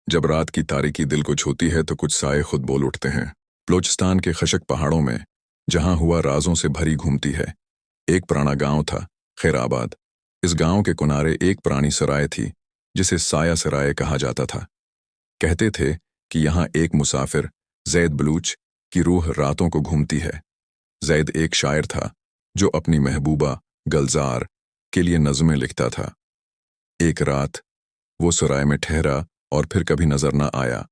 जब रात की तारीकी दिल को छूती है तो कुछ साए खुद बोल उठते हैं। बलूचिस्तान के खशक पहाड़ों में जहां हुआ राजों से भरी घूमती है, एक पुराना गांव था, खैराबाद। इस गांव के किनारे एक पुरानी सराय थी जिसे साया सराय कहा जाता था। कहते थे कि यहाँ एक मुसाफिर जैद बलूच की रूह रातों को घूमती है। जैद एक शायर था जो अपनी महबूबा गलजार के लिए नज़में लिखता था। एक रात वो सराय में ठहरा और फिर कभी नजर न आया।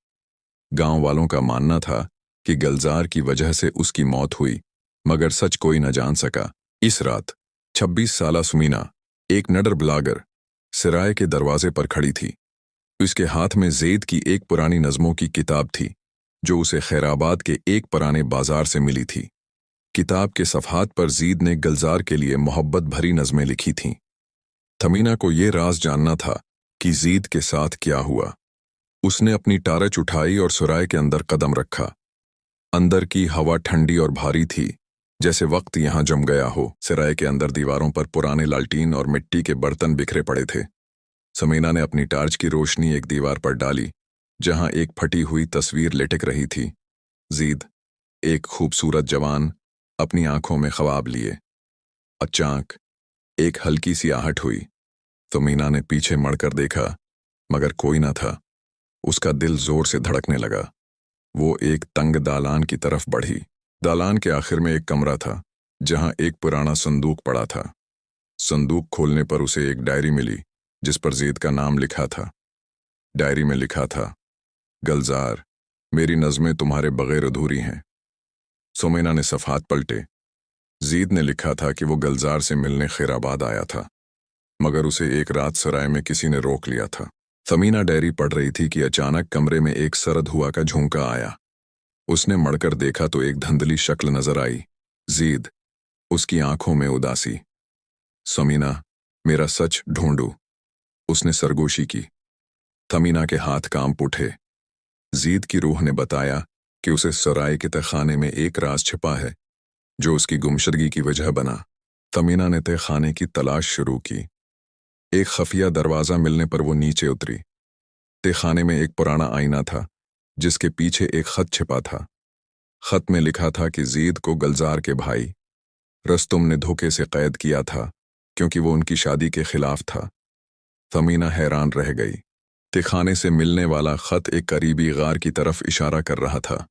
गांव वालों का मानना था कि गलजार की वजह से उसकी मौत हुई, मगर सच कोई न जान सका। इस रात 26 साला सुमीना, एक नडर ब्लागर, सराय के दरवाजे पर खड़ी थी। उसके हाथ में ज़ैद की एक पुरानी नज़मों की किताब थी जो उसे खैराबाद के एक पुराने बाजार से मिली थी। किताब के सफ़हात पर ज़ैद ने गलजार के लिए मोहब्बत भरी नज़में लिखी थीं। थमीना को ये राज जानना था कि ज़ैद के साथ क्या हुआ। उसने अपनी टारच उठाई और सराय के अंदर कदम रखा। अंदर की हवा ठंडी और भारी थी, जैसे वक्त यहाँ जम गया हो। सराय के अंदर दीवारों पर पुराने लालटीन और मिट्टी के बर्तन बिखरे पड़े थे। समीना ने अपनी टार्च की रोशनी एक दीवार पर डाली जहां एक फटी हुई तस्वीर लटक रही थी। ज़ैद, एक खूबसूरत जवान, अपनी आंखों में ख्वाब लिए। अचानक एक हल्की सी आहट हुई। समीना ने पीछे मुड़कर देखा, मगर कोई न था। उसका दिल जोर से धड़कने लगा। वो एक तंग दालान की तरफ बढ़ी। दालान के आखिर में एक कमरा था जहां एक पुराना संदूक पड़ा था। संदूक खोलने पर उसे एक डायरी मिली जिस पर ज़ैद का नाम लिखा था। डायरी में लिखा था, गलजार, मेरी नज़में तुम्हारे बगैर अधूरी हैं। सुमीना ने सफ़हात पलटे। ज़ैद ने लिखा था कि वो गलजार से मिलने खैराबाद आया था, मगर उसे एक रात सराय में किसी ने रोक लिया था। समीना डायरी पढ़ रही थी कि अचानक कमरे में एक सरद हुआ का झोंका आया। उसने मुड़कर देखा तो एक धुंधली शक्ल नजर आई। ज़ैद, उसकी आंखों में उदासी। समीना, मेरा सच ढूंढू, उसने सरगोशी की। समीना के हाथ कांप उठे। ज़ैद की रूह ने बताया कि उसे सराय के तहखाने में एक राज छिपा है जो उसकी गुमशदगी की वजह बना। समीना ने तहखाने की तलाश शुरू की। एक खफिया दरवाज़ा मिलने पर वो नीचे उतरी। तहखाने में एक पुराना आईना था जिसके पीछे एक खत छिपा था। खत में लिखा था कि ज़ैद को गलजार के भाई रस्तुम ने धोखे से कैद किया था क्योंकि वो उनकी शादी के खिलाफ था। समीना हैरान रह गई। तहखाने से मिलने वाला खत एक करीबी गार की तरफ इशारा कर रहा था।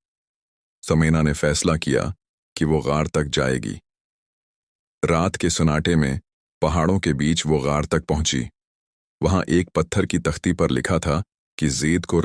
समीना ने फैसला किया कि वो गार तक जाएगी। रात के सन्नाटे में पहाड़ों के बीच वो गार तक पहुंची। वहां एक पत्थर की तख्ती पर लिखा था कि ज़ैद को